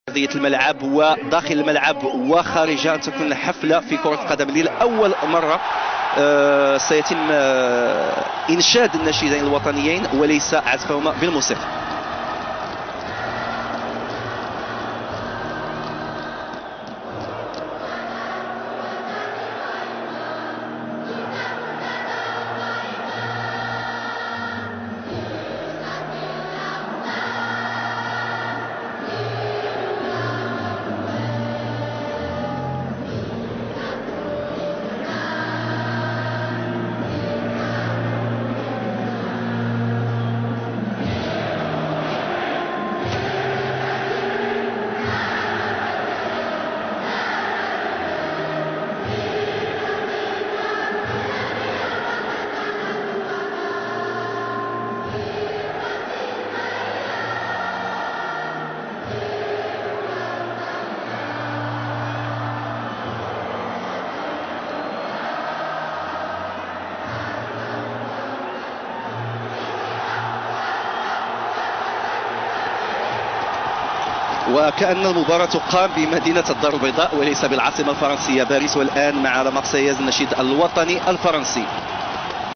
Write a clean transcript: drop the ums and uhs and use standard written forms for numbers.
أرضية الملعب وداخل الملعب وخارجها أن تكون حفلة في كرة القدم لأول مرة. سيتم إنشاد النشيدين الوطنيين وليس عزفهما بالموسيقى. وكأن المباراة تقام بمدينة الدار البيضاء وليس بالعاصمة الفرنسية باريس. والآن مع مارسيليز النشيد الوطني الفرنسي.